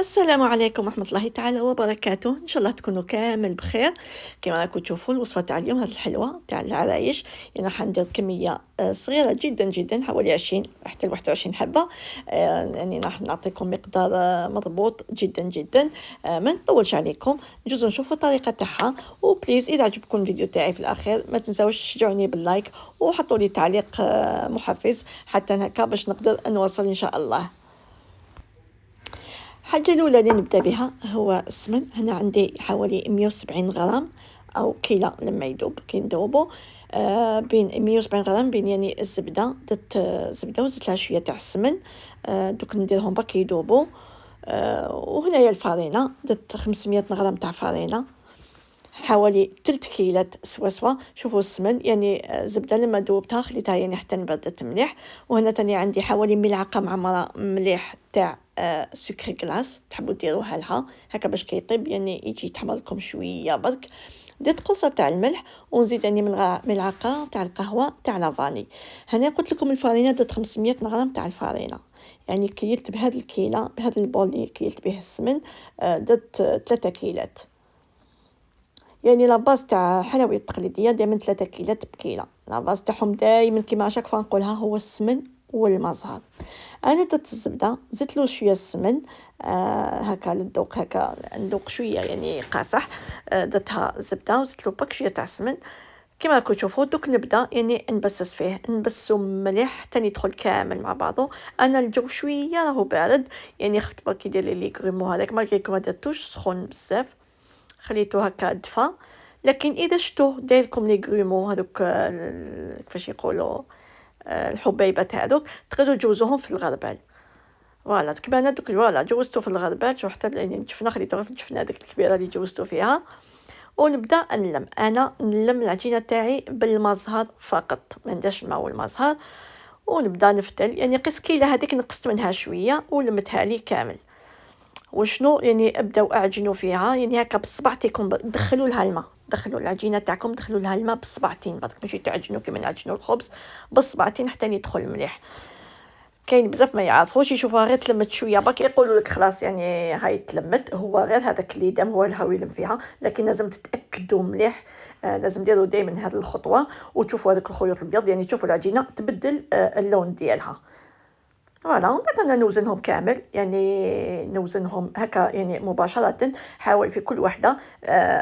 السلام عليكم ورحمة الله تعالى وبركاته، إن شاء الله تكونوا كامل بخير. كما راكم تشوفوا الوصفة تاع اليوم هذه الحلوة تاع العرايش، يعني راح ندير كمية صغيرة جدا جدا، حوالي 20 حتى ل 21 حبة. يعني راح نعطيكم مقدار مضبوط جدا جدا. ما نطولش عليكم، نجوزو نشوفوا الطريقة تاعها. وبليز إذا عجبكم الفيديو تاعي في الأخير ما تنساوش تشجعوني باللايك وحطوا لي تعليق محفز حتى هكا باش نقدر نواصل إن شاء الله. الحاجة الأولى اللي نبدأ بها هو السمن. هنا عندي حوالي 170 غرام أو كيلة لما يذوب كي ندوبو. بين 170 غرام بين يعني الزبدة، درت زبدة وزدت لها شوية تاع السمن. دوك نديرهم برك يذوبوا. وهنايا الفارينة، درت 500 غرام تاع فارينة، حوالي 3 كيلات سوا. شوفوا السمن يعني زبده لما ذوبتها خليتها يعني حتى نبردت مليح. وهنا تاني عندي حوالي ملعقه معمره مليح تاع سكر كلاص، تحبوا ديروها لها هكا باش كيطيب يعني يجي يتحمر لكم شويه برك. درت قرصه تاع الملح ونزيد يعني ملعقه تاع القهوه تاع لافاني. هنا قلت لكم الفارينه درت 500 غرام تاع الفارينه، يعني كيلت بهذا الكيله بهذا البول اللي كيلت به السمن. درت 3 كيلات. يعني لاباز تاع حلويات التقليديه دائما 3 كيلات بكيله، لاباز تاعهم دائما كيما شاك فوا نقولها هو السمن والمزهر. انا درت الزبده، زدت له شويه السمن هكا للذوق، هكا نذوق شويه يعني قاصح. درتها الزبده وزدت له برك شويه تاع السمن. كما راكم تشوفوا دوك نبدا يعني نبسس فيه، نبسو مليح حتى يدخل كامل مع بعضه. انا الجو شويه راهو بارد، يعني خفت برك يدير لي غرومو هذاك، ما ما درتوش سخون بزاف، خليتو هكا دفى. لكن اذا شتوه دايركم لي غرومو هذوك كيفاش يقولوا الحبيبات هذوك، تقدروا تجوزوهم في الغربال. فوالا كيما انا دوك فوالا جوزتو في الغربال. شو حتى يعني الجفنه خليتو غير في الجفنه هذيك الكبيره اللي جوزتو فيها. ونبدا نلم، انا نلم العجينه تاعي بالمزهر فقط، ما نديرش الماء والمزهر. ونبدا نفتل، يعني قيس كيله هذيك نقصت منها شويه ولمتها لي كامل. وشنو يعني ابداو اعجنوا فيها يعني هكا بصبعتكم، دخلوا لها الماء، دخلوا العجينه تاعكم دخلوا لها الماء بصبعتين برك، ماشي تعجنوا كيما نعجنوا الخبز، بصبعتين حتى يدخل مليح. كاين بزاف ما يعرفوش يشوفوها غير تلمت شويه برك يقولوا لك خلاص يعني هاي تلمت، هو غير هذاك اللي دام هو الهوي يلم فيها، لكن لازم تتاكدوا مليح. لازم ديروا دائما هذه الخطوه وتشوفوا هذاك الخيوط الابيض، يعني تشوفوا العجينه تبدل اللون ديالها. فوالا ومن بعد انا نوزنهم كامل، يعني نوزنهم هكا يعني مباشره. حاول في كل وحده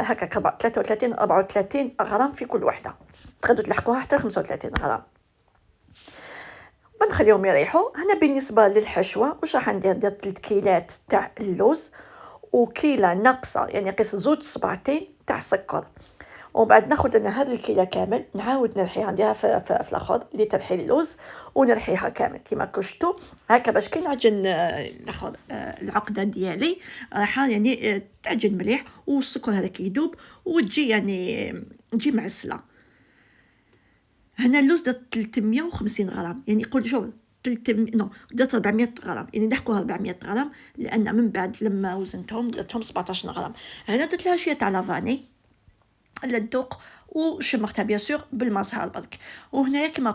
هكا 33 34 غرام في كل وحده، تقدروا تلحقوها حتى 35 غرام. بنخليهم يريحوا. هنا بالنسبه للحشوه واش راح ندير، درت 3 كيلات تاع اللوز وكيله ناقصه، يعني قيس زوج صباعتين تاع السكر. ومن بعد ناخذ انا هذا الكيله كامل نعاود نرحيها، نديرها في الاخر اللي ترحي اللوز ونرحيها كامل كيما كشتو هكا باش كي نعجن ناخذ العقده ديالي راح يعني تعجن مليح والسكر هذاك يذوب وتجي يعني تجي معسله. هنا اللوز درت 350 غرام، يعني قول شوف 300 نو درت 400 غرام، يعني نحكوها 400 غرام لان من بعد لما وزنتهم درتهم 17 غرام. هنا درت لها شويه تاع لافاني للذوق وشمختها بيان سور بالمزهر برك. وهنايا كما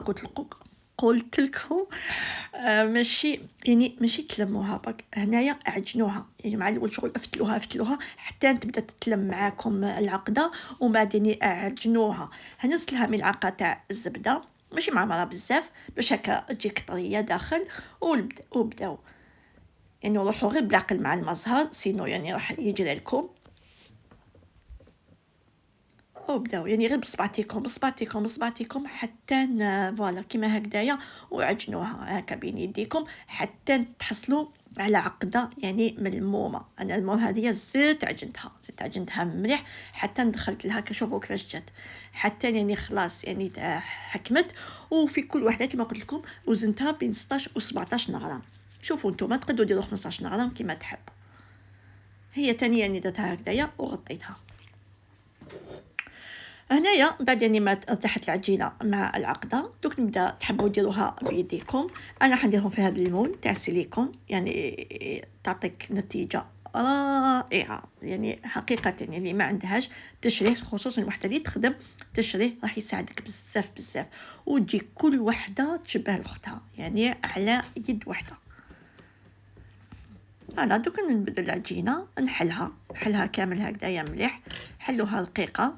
قلت لكم ماشي يعني ماشي تلموها برك، هنايا عجنوها يعني مع الاول شغل افتلوها حتى تبدا تتلم معاكم العقده، وبعدين اعجنوها. هنا زدت لها ملعقه تاع الزبده ماشي معمره بزاف باش هكا تجيك طريه داخل. وبداو يعني روحوا غير بالعقل مع المزهر سينو يعني راح يجري لكم. وبداو يعني غير بصبعتيكم حتى فوالا كيما هكذايا، وعجنوها هكا بين يديكم حتى تحصلوا على عقده يعني ملمومه. انا المهم هذه زدت عجنتها مليح حتى دخلت لها كشوفوا كيفاش جات، حتى يعني خلاص يعني حكمت. وفي كل وحده كما قلت لكم وزنتها بين 16 و 17 غرام. شوفوا نتوما تقدروا ديروا 15 غرام كما تحبوا. هي تانية يعني درتها هكذايا وغطيتها. هنايا بعد يعني ما ارتاحت العجينه مع العقده دوك نبدا تحبوا ديروها بيديكم. انا حنديرهم في هذا المول تاع السيليكون، يعني تعطيك نتيجه رائعه يعني حقيقه. يعني اللي ما عندهاش تشريه، خصوصا الوحده اللي تخدم تشريه راح يساعدك بزاف وتجي كل وحده تشبه لاختها يعني على يد وحده. انا دوك نبدل العجينه، نحلها كامل هكذايا مليح، حلوها رقيقه.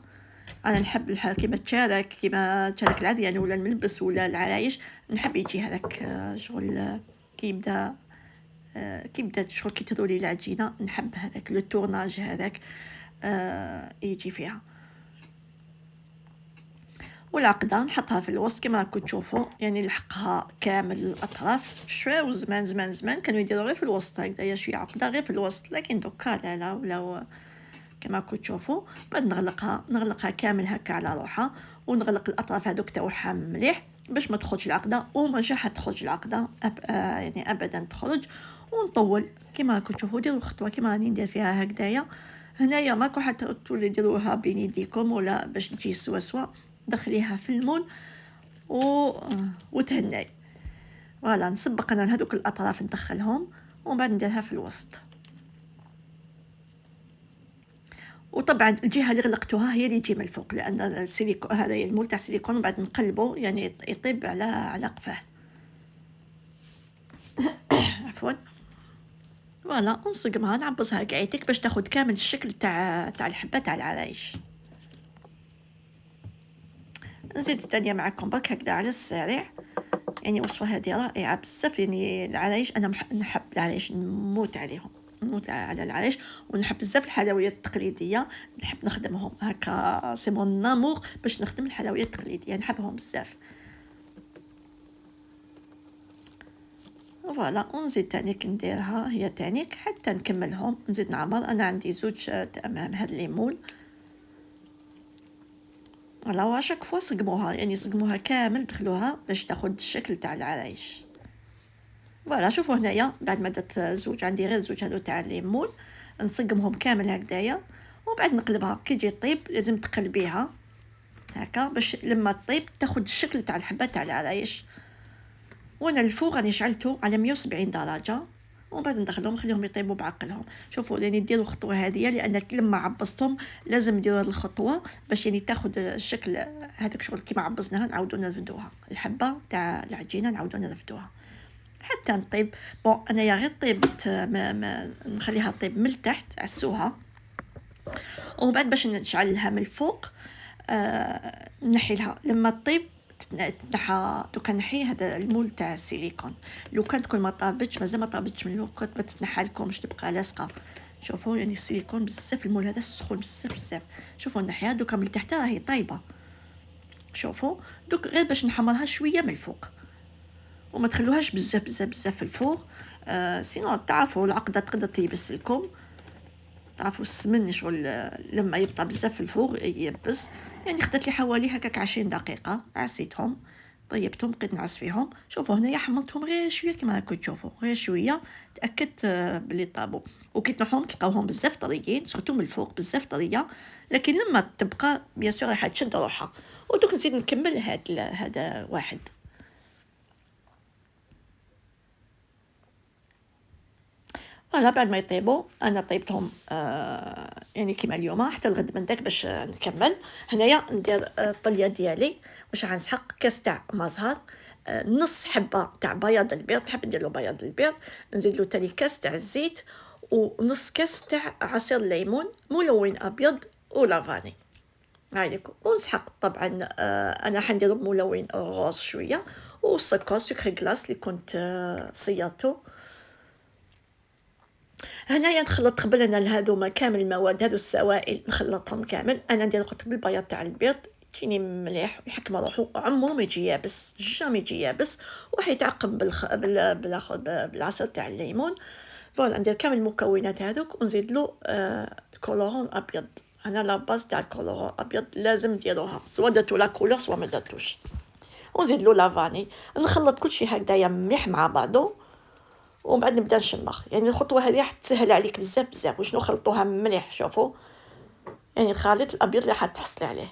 انا نحب كيما تشارك العادي يعني، ولا الملبس ولا العرايش، نحب يجي هذاك شغل كي يبدا شغل كي ترولي العجينه، نحب هذاك لو تورناج هذاك يجي فيها. والعقدة نحطها في الوسط كما راكم تشوفوا، يعني نلحقها كامل الأطراف شوية. وزمان زمان زمان كانوا يديروا غير في الوسط هكذايا شوية عقدة غير في الوسط، لكن دوكا لا ولا كما راكم تشوفوا. بعد نغلقها كامل هكا على روحها، ونغلق الأطراف هذوك تاعها مليح باش ما تخرج العقدة، وما راح تخرج العقدة يعني أبدا تخرج. ونطول كما راكم تشوفوا، ديروا الخطوة كما راني ندير فيها هكذايا. هنايا ماكو حتى تولي ديروها بين يديكم ولا باش تجي سوا، دخليها في المول وتهناي. فوالا نسبق انا هذوك الاطراف ندخلهم، ومن بعد نديرها في الوسط. وطبعا الجهه اللي غلقتوها هي اللي تجي من الفوق، لان السيليكون هذا المول تاع السيليكون، ومن بعد نقلبه يعني يطيب على قفاه. عفوا. فوالا ونصقمها نعبصها قايتك باش تاخد كامل الشكل تاع الحبه تاع العرايش. نزيد الثانيه معكم برك هكذا على السريع. يعني وصفه هذه رائعه بزاف، يعني العرايش انا نحب العرايش، نموت على العرايش. ونحب بزاف الحلويات التقليديه، نحب نخدمهم هكا سي مون نامور باش نخدم الحلويات التقليديه، نحبهم بزاف. فوالا ونزيد تانيك نديرها هي تانيك حتى نكملهم، نزيد نعمر. انا عندي زوج امام هاد ليمول. فوالا واشاك فوا صقموها، يعني صقموها كامل دخلوها باش تاخد الشكل تاع العرايش. فوالا شوفوا هنايا بعد ما درت زوج، عندي غير زوج هادو تاع الليمون، نصقمهم كامل هكذايا. وبعد نقلبها كي تجي طيب لازم تقلبيها هكا باش لما تطيب تاخد الشكل تاع الحبه تاع العرايش. وانا الفوغ راني شعلته على 170 درجه، ومن بعد ندخلهم نخليهم يطيبوا بعقلهم. شوفوا يعني ديروا الخطوه هذه، لان لما عبصتهم لازم نديروا هذه الخطوه باش يعني تاخد الشكل هذاك شغل كيما عبصناها. نعاودوا نرفدوها الحبه تاع العجينه، نعاودوا نرفدوها حتى نطيب. بون انايا غير طيبت ما نخليها طيب من التحت عسوها، ومن بعد باش نشعلها من الفوق نحي لها لما تطيب تنحى. دوكا نحي هذا المول تاع السيليكون، لو كان تكون ما طابتش مازال ما طابتش من الوقت ما تتنحى لكمش تبقى لاصقه. شوفوا يعني السيليكون بزاف، المول هذا سخون بزاف. شوفوا نحيها دوكا من التحت راهي طايبه. شوفوا دوك غير باش نحمرها شويه من الفوق، وما تخلوهاش بزاف في الفوق. سينو تعرفوا العقده تقدر تيبس لكم. تعرفوا السمن شغل لما يبطى بزاف في الفوق يبس. يعني خدت لي حوالي هكاك 20 دقيقه عسيتهم، طيبتهم، بقيت نعس فيهم. شوفوا هنايا حمرتهم غير شويه كما راكم تشوفوا، غير شويه تاكدت بلي طابوا. وكي تنحوهم تلقاوهم بزاف طريين، سورتو من الفوق بزاف طريه، لكن لما تبقى بيان سور راح تشد روحها. ودوك نزيد نكمل هذا واحد. فوالا بعد ما يطيبوا انا طيبتهم يعني كيما اليوم حتى الغد من داك باش نكمل. هنايا ندير الطليه ديالي واش غنسحق كاس تاع مزهر، نص حبه تاع بياض البيض، تحب ندير له بياض البيض، نزيد له تاني كاس تاع الزيت، ونص كاس تاع عصير الليمون ملون ابيض ولافاني. هايليكم ونسحق طبعا انا حندير ملون روز شويه، والسكر سكر غلاس اللي كنت صيرته. هنايا نخلط قبل انا هذوما كامل المواد هذو السوائل نخلطهم كامل. انا ندير قطب البياض تاع البيض تجيني مليح يحكم روحو، عمره ما يجي يابس، جامي يجي يابس، وراح يتعقم بالعصير تاع الليمون. فوالا ندير كامل المكونات هذوك ونزيد له كولورون ابيض. انا لا باز تاع الكولورون ابيض لازم نديروها، سواء درتو لا كولور سواء ما درتوش. ونزيد له لافاني، نخلط كل شيء هكذايا مليح مع بعضو، ومن بعد نبدا نشمخ. يعني الخطوه هذه راح تسهل عليك بزاف واش نخلطوها مليح. شوفوا يعني الخليط الابيض اللي حتحصلي عليه.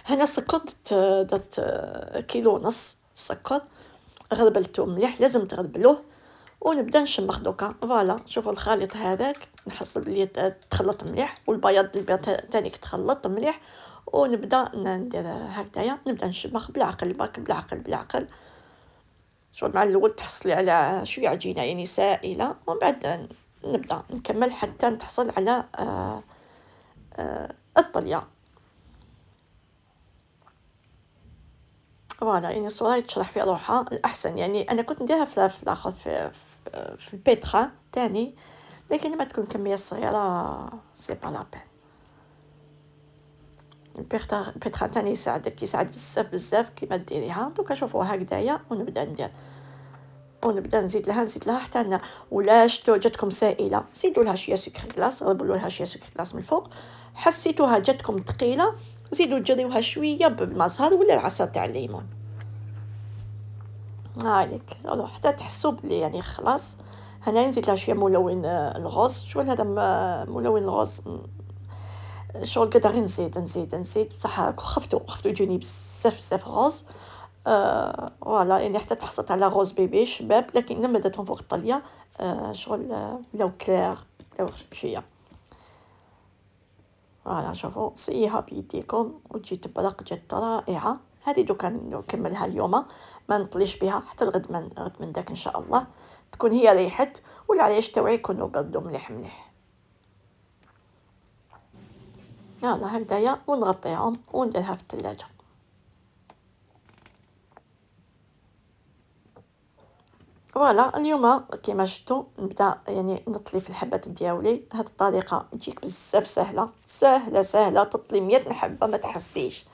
هنا السكر درت كيلو ونص سكر، غربلته مليح، لازم تغربلوه. ونبدا نشمخ دوكا. فوالا شوفوا الخليط هذاك نحصل بلي تخلط مليح، والبياض البيض تاني تخلط مليح. ونبدا ندير هكذايا، نبدا نشمخ بالعقل برك، بالعقل. شغل مع الأول تحصلي على شوية عجينة يعني سائلة، ومن بعد نبدأ نكمل حتى نتحصل على الطلية. فوالا يعني الصورة تشرح في روحها الأحسن. يعني أنا كنت نديرها في الآخر في البيترا تاني، لكن لما تكون كمية صغيرة سي با لا بين. البيترا تاني يساعد بزاف بزاف كيما ديريها. دوكا شوفوا هكذايا، ونبدا نزيد لها حتى ولا شتو جاتكم سائله زيدوا لها شويه سكر كلاص، غربلوا لها شويه سكر كلاص من الفوق. حسيتوها جاتكم ثقيله زيدوا تجريوها شويه بالمزهر ولا العصير تاع الليمون. هايليك حتى تحسوا بلي يعني خلاص. هنا نزيد لها شويه ملون الغوص. شغل هذا ملون الغوص شغل كدا غير نزيد بصح خفتو يجوني بزاف غوص. فوالا يعني حتى تحصلت على غوز بيبي شباب، لكن لما درتهم فوق الطليه شغل لو كلير شويه. فوالا شوفوا صيها بيديكم وتجي تبرق، جات رائعه. هذه دوكا نكملها اليوم، ما نطليش بها حتى الغد من داك ان شاء الله تكون هي ريحت، والعريش تاوعي يكونوا بردوا مليح. يلا هكذايا ونغطيهم ونديرها في الثلاجه. فوالا اليوم كيما شفتوا نبدا يعني نطلي في الحبات دياولي. هاد الطريقه تجيك بزاف سهله تطلي 100 حبه ما تحسيش.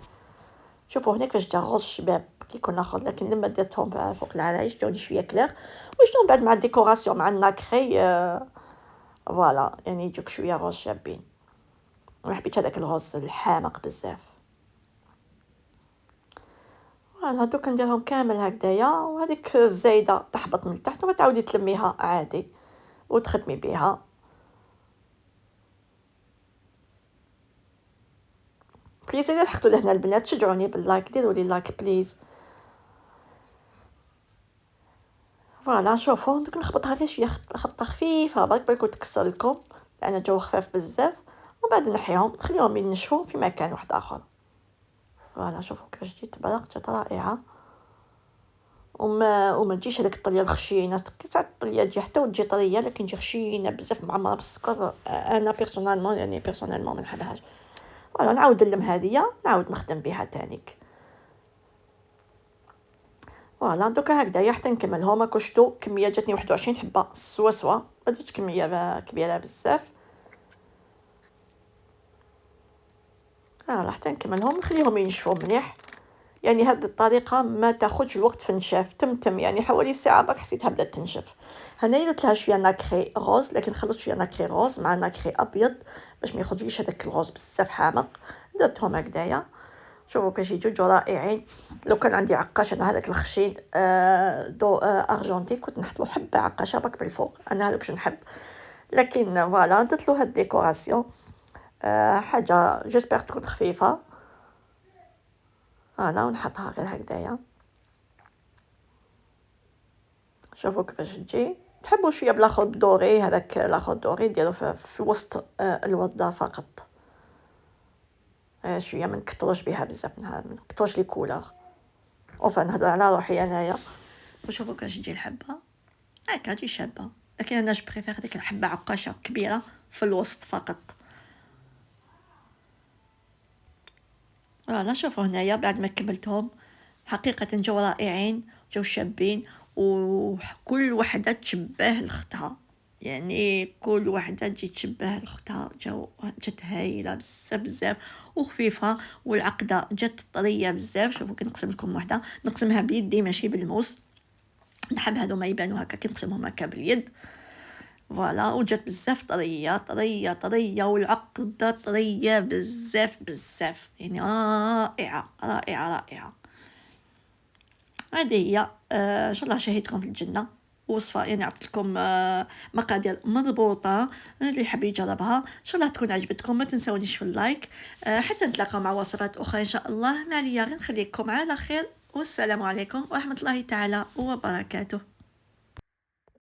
شوفوا هنا كيفاش جا غوص شباب كي كنا اخر، لكن لما درتهم فوق العرايش جاوني شويه كلير. وشنو بعد مع الديكوراسيون مع الناكري فوالا يعني يجوك شويه غوص شابين. وحبيت هذاك الغوص الحامق بزاف. فوالا دوك نديرهم كامل هكذايا، وهذيك الزايده تحبط من تحت وتعاودي تلميها عادي وتخدمي بها. بليز اذا لحقتوا لهنا البنات شجعوني باللايك، ديروا لي لايك بليز. فوالا شوفوا دوك نخبطها غير شويه خبطه خفيفه برك بالكم تكسر لكم لان الجو خفاف بزاف، وبعد نحيهم نخليهم ينشفوا في مكان واحد اخر. فوالا شوفوا كيفاش جات رائعه. وما تجيش هذيك الطليه الخشينه. ساعات الطليه تجي حتى وتجي طريه لكن تجي خشينه بزاف معمره بالسكر. انا بيرسونالمون ما نحبهاش. فوالا نعاود نلم هذه نعاود نخدم بها تانيك. فوالا دوكا هكذايا حتى نكملهم. هاكا شتو كميه جاتني 21 حبه سوا ما درتش كميه كبيره بزاف. حتى نكملهم نخليهم ينشفوا مليح. يعني هذه الطريقه ما تاخذش الوقت في النشاف، تمتم يعني حوالي ساعه برك حسيتها بدات تنشف. هنا درت لها شويه ناكري غوز، لكن خلطت شويه ناكري غوز مع ناكري ابيض باش ما يخرجليش هذاك الغوز بزاف حامق. درتهم هكذايا شوفوا كيفاش يجوا رائعين. لو كان عندي عقاش انا هذاك الخشين دو ارجنتي كنت نحط له حبه عقاشه برك بالفوق، انا هذاك نحب. لكن فوالا درت له هاد الديكوراسيون حاجه جيسبر تكون خفيفه. انا ونحطها غير هكذايا. شوفوا كيفاش تجي. تحبوا شويه بلاخر دوري، هذاك لاخر دوري ديروا في وسط الوردة فقط. شويه ما نكتروش بها بزاف، ما نكتروش لي كولور. اوفا نهضر على روحي انايا. وشوفوا كيفاش تجي الحبه هكا تجي شابه، لكن انا جو بريفير هذيك الحبه عقاشه كبيره في الوسط فقط. فوالا شوفوا هنايا بعد ما كملتهم حقيقه جاو رائعين، جاو شابين، وكل وحده تشبه لاختها. يعني كل وحده تجي تشبه لاختها. جات هايله بزاف وخفيفه، والعقده جات طريه بزاف. شوفوا كي نقسم لكم وحده نقسمها بيدي ماشي بالموس، نحب هادو ما يبانوا هكا كي نقسمهم هكا باليد. فوالا وجات بزاف طريه والعقده طريه بزاف يعني رائعه. هذه هي ان شاء الله شهيتكم في الجنه. وصفه يعني عطيت لكم مقادير مضبوطه اللي يحب يجربها ان شاء الله تكون عجبتكم. ما تنسونيش في اللايك حتى نتلاقاو مع وصفات اخرى ان شاء الله. ما عليا غير نخليكم على خير، والسلام عليكم ورحمه الله تعالى وبركاته.